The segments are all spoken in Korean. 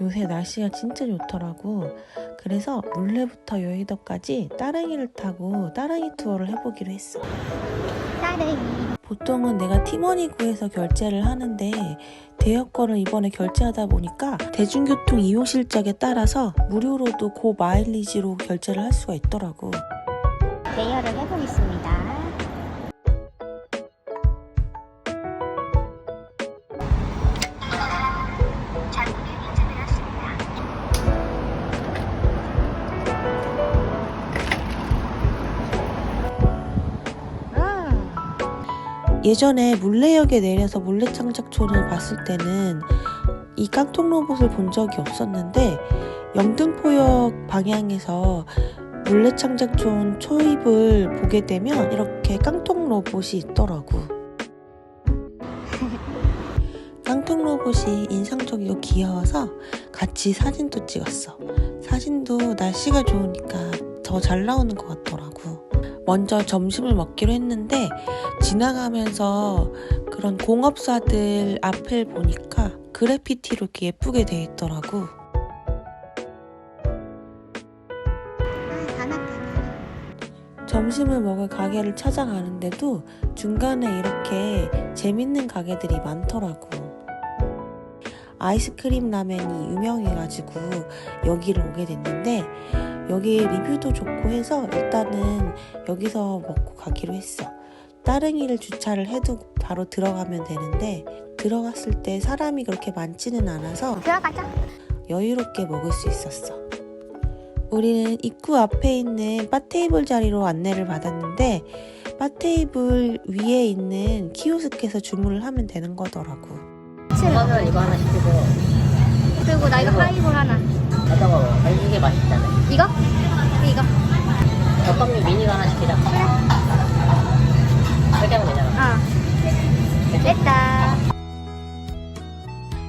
요새 날씨가 진짜 좋더라고. 그래서 물레부터 여의도까지 따릉이를 타고 따릉이 투어를 해보기로 했어. 따릉이. 보통은 내가 티머니 구에서 결제를 하는데 대여권을 이번에 결제하다 보니까 대중교통 이용 실적에 따라서 무료로도 고 마일리지로 결제를 할 수가 있더라고. 대여를 해보겠습니다. 예전에 물레역에 내려서 물레창작촌을 봤을 때는 이 깡통 로봇을 본 적이 없었는데 영등포역 방향에서 물레창작촌 초입을 보게 되면 이렇게 깡통 로봇이 있더라고. 깡통 로봇이 인상적이고 귀여워서 같이 사진도 찍었어. 사진도 날씨가 좋으니까 더 잘 나오는 것 같더라고. 먼저 점심을 먹기로 했는데 지나가면서 그런 공업사들 앞을 보니까 그래피티로 이렇게 예쁘게 돼 있더라고. 점심을 먹을 가게를 찾아가는데도 중간에 이렇게 재밌는 가게들이 많더라고. 아이스크림 라면이 유명해가지고 여기를 오게 됐는데 여기 리뷰도 좋고 해서 일단은 여기서 먹고 가기로 했어. 따릉이를 주차를 해두고 바로 들어가면 되는데 들어갔을 때 사람이 그렇게 많지는 않아서 들어가자. 여유롭게 먹을 수 있었어. 우리는 입구 앞에 있는 바테이블 자리로 안내를 받았는데 바테이블 위에 있는 키오스크에서 주문을 하면 되는 거더라고. 그러면 이거 하나 시키고 그리고 나 이거 하이볼 하나. 잠깐만, 이게 맛있잖아. 이거? 이거. 덮밥류 미니가 하나 시키자. 그렇게 하면 되잖아. 됐다.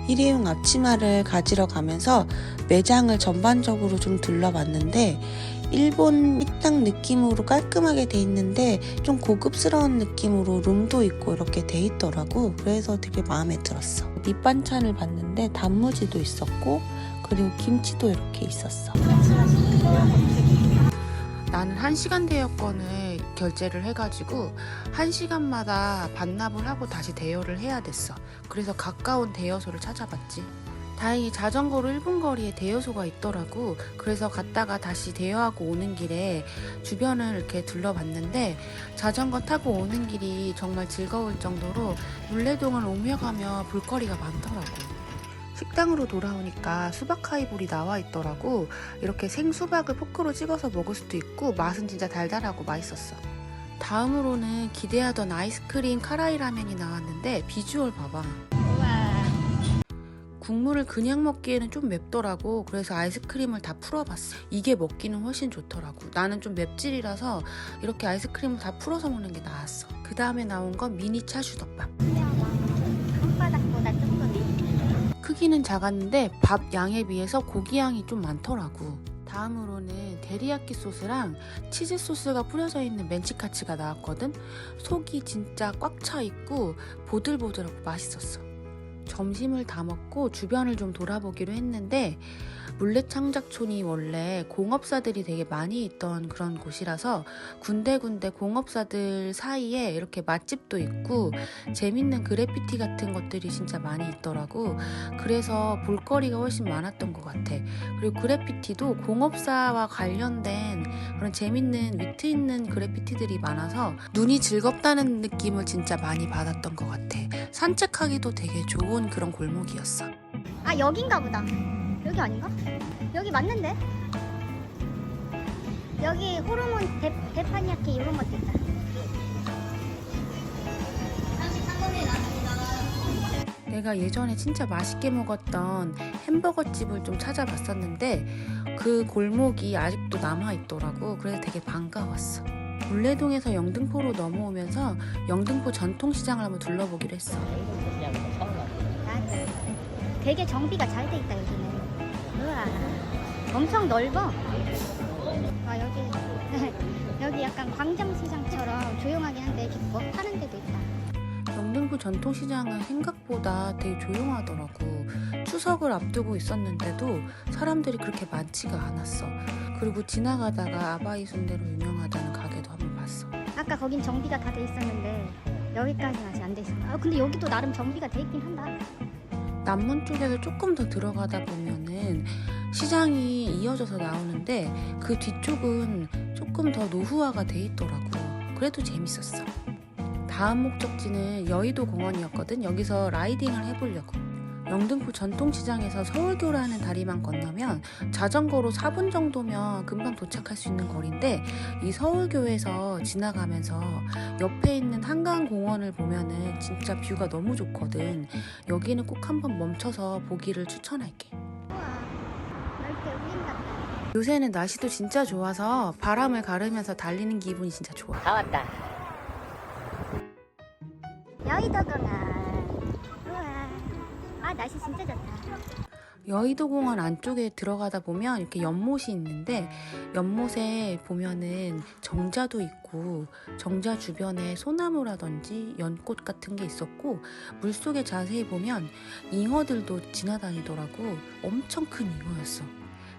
일회용 앞치마를 가지러 가면서 매장을 전반적으로 좀 둘러봤는데 일본 식당 느낌으로 깔끔하게 돼 있는데 좀 고급스러운 느낌으로 룸도 있고 이렇게 돼 있더라고. 그래서 되게 마음에 들었어. 밑반찬을 봤는데 단무지도 있었고 그리고 김치도 이렇게 있었어. 나는 1시간 대여권을 결제를 해가지고 1시간마다 반납을 하고 다시 대여를 해야 됐어. 그래서 가까운 대여소를 찾아봤지. 다행히 자전거로 1분 거리에 대여소가 있더라고. 그래서 갔다가 다시 대여하고 오는 길에 주변을 이렇게 둘러봤는데 자전거 타고 오는 길이 정말 즐거울 정도로 물레동을 오며가며 볼거리가 많더라고. 식당으로 돌아오니까 수박 하이볼이 나와 있더라고. 이렇게 생수박을 포크로 찍어서 먹을 수도 있고 맛은 진짜 달달하고 맛있었어. 다음으로는 기대하던 아이스크림 카라이 라면이 나왔는데 비주얼 봐봐. 국물을 그냥 먹기에는 좀 맵더라고. 그래서 아이스크림을 다 풀어봤어. 이게 먹기는 훨씬 좋더라고. 나는 좀 맵찔이라서 이렇게 아이스크림을 다 풀어서 먹는 게 나았어. 그 다음에 나온 건 미니 차슈덮밥. 손바닥보다 좀 크네. 크기는 작았는데 밥 양에 비해서 고기 양이 좀 많더라고. 다음으로는 데리야끼 소스랑 치즈 소스가 뿌려져 있는 멘치카츠가 나왔거든. 속이 진짜 꽉 차 있고 보들보들하고 맛있었어. 점심을 다 먹고 주변을 좀 돌아보기로 했는데 물레창작촌이 원래 공업사들이 되게 많이 있던 그런 곳이라서 군데군데 공업사들 사이에 이렇게 맛집도 있고 재밌는 그래피티 같은 것들이 진짜 많이 있더라고. 그래서 볼거리가 훨씬 많았던 것 같아. 그리고 그래피티도 공업사와 관련된 그런 재밌는 위트 있는 그래피티들이 많아서 눈이 즐겁다는 느낌을 진짜 많이 받았던 것 같아. 산책하기도 되게 좋은 그런 골목이었어. 아, 여긴가 보다. 여기 아닌가? 여기 맞는데? 여기 호르몬 데파니아키 이런 것도 있다. 내가 예전에 진짜 맛있게 먹었던 햄버거 집을 좀 찾아봤었는데 그 골목이 아직도 남아있더라고. 그래서 되게 반가웠어. 물레동에서 영등포로 넘어오면서 영등포 전통시장을 한번 둘러보기로 했어. 되게 정비가 잘 돼 있다 여기는. 우와, 엄청 넓어. 아, 여기 약간 광장시장처럼 조용하긴 한데 이렇게 뭐 파는 데도 있다. 영등포 전통시장은 생각보다 되게 조용하더라고. 추석을 앞두고 있었는데도 사람들이 그렇게 많지가 않았어. 그리고 지나가다가 아바이 순대로 유명하다는 가게도 한번 봤어. 아까 거긴 정비가 다 돼 있었는데 여기까지는 아직 안 돼 있어. 근데 여기도 나름 정비가 돼 있긴 한다. 남문 쪽에서 조금 더 들어가다 보면은 시장이 이어져서 나오는데 그 뒤쪽은 조금 더 노후화가 돼 있더라고. 그래도 재밌었어. 다음 목적지는 여의도 공원이었거든. 여기서 라이딩을 해보려고. 영등포 전통시장에서 서울교라는 다리만 건너면 자전거로 4분 정도면 금방 도착할 수 있는 거리인데, 이 서울교에서 지나가면서 옆에 있는 한강공원을 보면은 진짜 뷰가 너무 좋거든. 여기는 꼭 한번 멈춰서 보기를 추천할게. 우와, 넓게 울린다. 요새는 날씨도 진짜 좋아서 바람을 가르면서 달리는 기분이 진짜 좋아. 다 왔다. 여의도공원. 우와, 날씨 진짜 좋다. 여의도공원 안쪽에 들어가다 보면 이렇게 연못이 있는데, 연못에 보면은 정자도 있고 정자 주변에 소나무라든지 연꽃 같은 게 있었고, 물속에 자세히 보면 잉어들도 지나다니더라고. 엄청 큰 잉어였어.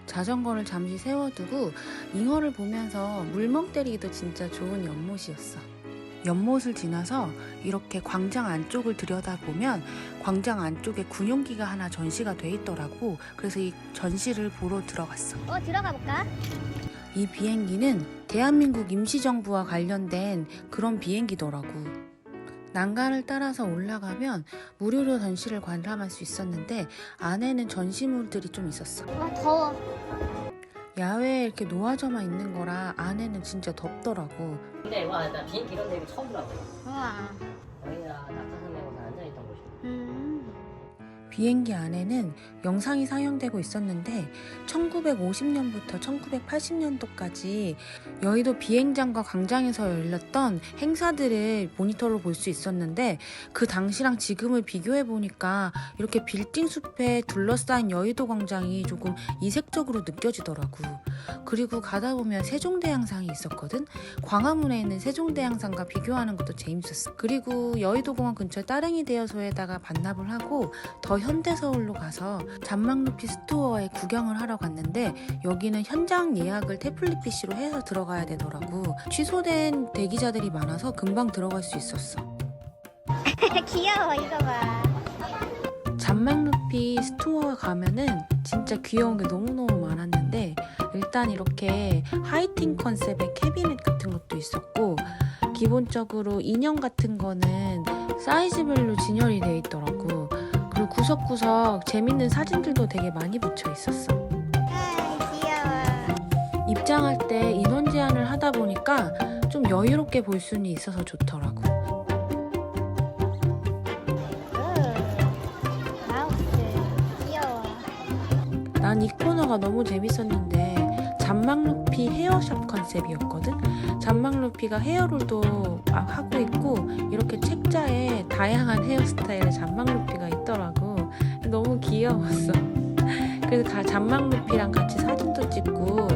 자전거를 잠시 세워두고 잉어를 보면서 물멍 때리기도 진짜 좋은 연못이었어. 연못을 지나서 이렇게 광장 안쪽을 들여다보면 광장 안쪽에 군용기가 하나 전시가 돼 있더라고. 그래서 이 전시를 보러 들어갔어. 들어가 볼까? 이 비행기는 대한민국 임시정부와 관련된 그런 비행기더라고. 난간을 따라서 올라가면 무료로 전시를 관람할 수 있었는데, 안에는 전시물들이 좀 있었어. 더워. 야외에 이렇게 놓아져만 있는 거라 안에는 진짜 덥더라고. 근데 와, 나 비행기 이런 데 이거 처음 들어봤어. 우와. 여기가 낙하산맥에서 앉아있던 곳이야. 비행기 안에는 영상이 상영되고 있었는데 1950년부터 1980년도까지 여의도 비행장과 광장에서 열렸던 행사들을 모니터로 볼 수 있었는데, 그 당시랑 지금을 비교해 보니까 이렇게 빌딩 숲에 둘러싸인 여의도 광장이 조금 이색적으로 느껴지더라고. 그리고 가다 보면 세종대왕상이 있었거든. 광화문에 있는 세종대왕상과 비교하는 것도 재밌었어. 그리고 여의도공원 근처 따릉이 대여소에다가 반납을 하고 더 현대서울로 가서 잔망루피 스토어에 구경을 하러 갔는데, 여기는 현장 예약을 태블릿 PC로 해서 들어가야 되더라고. 취소된 대기자들이 많아서 금방 들어갈 수 있었어. 귀여워, 이거 봐. 잔망루피 스토어 가면은 진짜 귀여운 게 너무너무 많았는데, 일단 이렇게 하이틴 컨셉의 캐비넷 같은 것도 있었고, 기본적으로 인형 같은 거는 사이즈별로 진열이 돼 있더라고. 그리고 구석구석 재밌는 사진들도 되게 많이 붙여 있었어. 귀여워. 입장할 때 인원 제한을 하다 보니까 좀 여유롭게 볼 수는 있어서 좋더라고. 마우스. 귀여워. 난 이 코너가 너무 재밌었는데, 잔망루피 헤어샵 컨셉이었거든. 잔망루피가 헤어롤도 하고 있고, 이렇게 책자에 다양한 헤어스타일의 잔망루피가 있더라고. 너무 귀여웠어. 그래서 잔망루피랑 같이 사진도 찍고,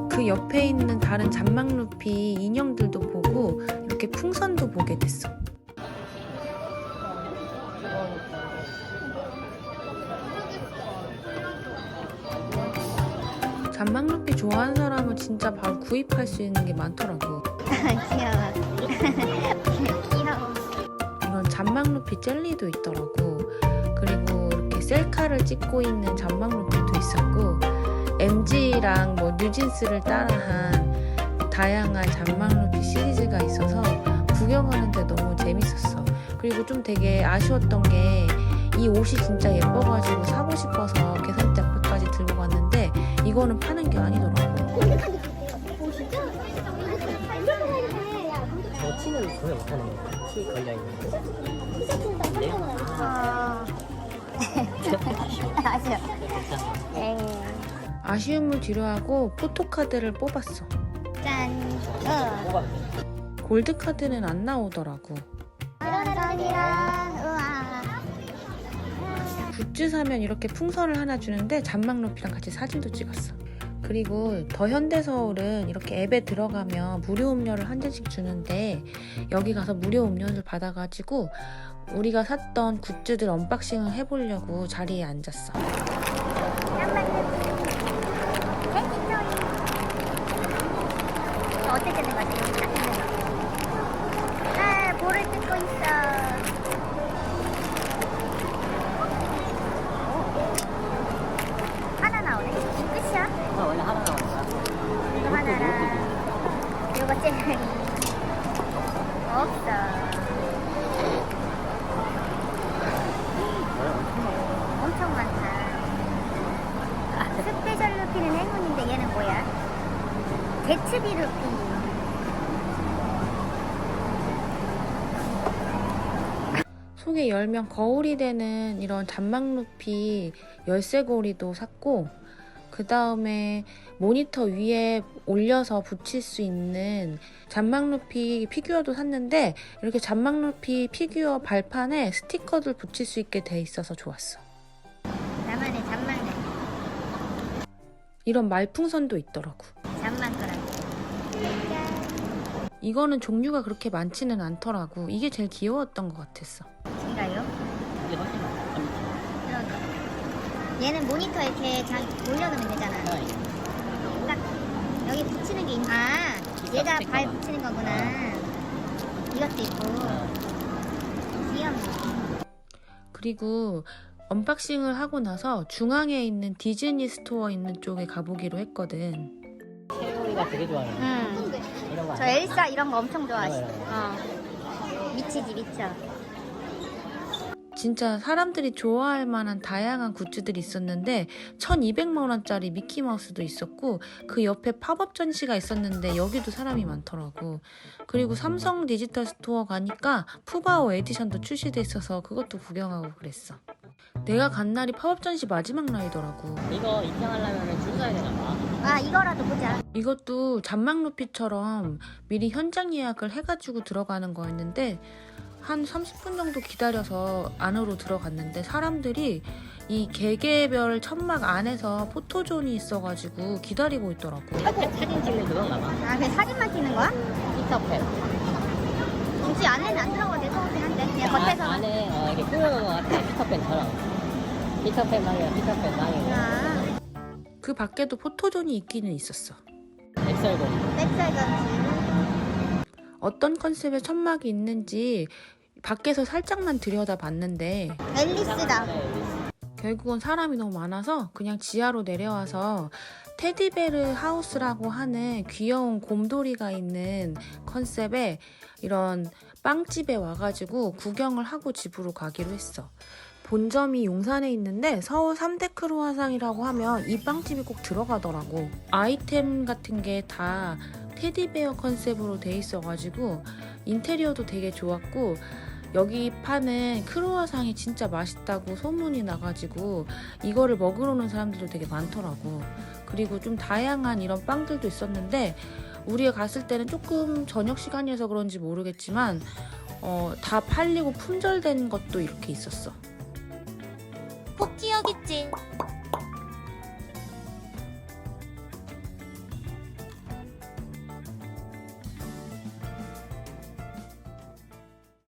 그 옆에 있는 다른 잔망루피 인형들도 보고 이렇게 풍선도 보게 됐어. 잔망루피 좋아하는 사람은 진짜 바로 구입할 수 있는 게 많더라고. 귀여워. 귀여워. 이런 잔망루피 젤리도 있더라고. 그리고 이렇게 셀카를 찍고 있는 잔망루피도 있었고, MG랑 뭐 뉴진스를 따라한 다양한 잔망루피 시리즈가 있어서 구경하는데 너무 재밌었어. 그리고 좀 되게 아쉬웠던 게, 이 옷이 진짜 예뻐가지고 사고 싶어서 계산대 앞에까지 들고 갔는데 이거는 파는 게 아니더라고. 저 티는 구매 못하는 거야. 티 걸려있는 거. 네? 아쉬워. 아쉬움을 뒤로하고 포토카드를 뽑았어. 짠. 뭐가 골드카드는 안 나오더라고. 감사합니다. 우와. 굿즈 사면 이렇게 풍선을 하나 주는데 잔망루피랑 같이 사진도 찍었어. 그리고 더 현대서울은 이렇게 앱에 들어가면 무료 음료를 한 잔씩 주는데 여기 가서 무료 음료를 받아가지고 우리가 샀던 굿즈들 언박싱을 해보려고 자리에 앉았어. 어떻게 되는 거지? 아, 볼을 뜯고 있어. 하나 나오네. 끝이야? 원래 하나 나왔어. 이거 하나랑 이거 젤리 없어. 엄청 많다. 스페셜 루피는 행운인데 얘는 뭐야? 대츠비 루피. 속에 열면 거울이 되는 이런 잔망 루피 열쇠고리도 샀고, 그 다음에 모니터 위에 올려서 붙일 수 있는 잔망 루피 피규어도 샀는데 이렇게 잔망 루피 피규어 발판에 스티커들 붙일 수 있게 돼 있어서 좋았어. 나만의 잔망네. 이런 말풍선도 있더라고. 잔망 거라고. 이거는 종류가 그렇게 많지는 않더라고. 이게 제일 귀여웠던 것 같았어. 진가요? 이게 훨씬 많아. 그러게. 얘는 모니터 이렇게 올려놓으면 되잖아. 딱 여기 붙이는 게 있나? 아, 얘가 발 붙이는 거구나. 이것도 있고. 귀엽네. 그리고 언박싱을 하고 나서 중앙에 있는 디즈니 스토어 있는 쪽에 가보기로 했거든. 채우이가 되게 좋아해. 이런 거 저 아니야? 엘사 이런 거 엄청 좋아하시. 이런 미치지 미쳐. 진짜 사람들이 좋아할 만한 다양한 굿즈들이 있었는데 1200만 원짜리 미키마우스도 있었고 그 옆에 팝업 전시가 있었는데 여기도 사람이 많더라고. 그리고 삼성 디지털 스토어 가니까 푸바오 에디션도 출시돼 있어서 그것도 구경하고 그랬어. 내가 간 날이 팝업 전시 마지막 날이더라고. 이거 입장하려면 줄 서야 되나 봐. 아 이거라도 보자. 이것도 잔망 루피처럼 미리 현장 예약을 해가지고 들어가는 거였는데 한 30분 정도 기다려서 안으로 들어갔는데 사람들이 이 개개별 천막 안에서 포토존이 있어가지고 기다리고 있더라고. 사진 찍는 그건가 봐. 아 그냥 사진만 찍는 거야? 피터팬. 굳이 안에는 안 들어가도 될 것 같긴 한데 그냥 겉에서. 안에 이렇게 꾸며놓은 것 같아. 피터팬처럼. 피터팬 망이야. 피터팬 망이고. 아, 그 밖에도 포토존이 있기는 있었어. 엑설고. 웹사이트인지. 어떤 컨셉의 천막이 있는지 밖에서 살짝만 들여다봤는데 앨리스다. 결국은 사람이 너무 많아서 그냥 지하로 내려와서 테디베르 하우스라고 하는 귀여운 곰돌이가 있는 컨셉의 이런 빵집에 와가지고 구경을 하고 집으로 가기로 했어. 본점이 용산에 있는데 서울 3대 크루아상이라고 하면 이 빵집이 꼭 들어가더라고. 아이템 같은 게 다 테디베어 컨셉으로 돼 있어가지고 인테리어도 되게 좋았고 여기 파는 크루아상이 진짜 맛있다고 소문이 나가지고 이거를 먹으러 오는 사람들도 되게 많더라고. 그리고 좀 다양한 이런 빵들도 있었는데 우리가 갔을 때는 조금 저녁 시간이어서 그런지 모르겠지만 다 팔리고 품절된 것도 이렇게 있었어. 꼭 기억있지.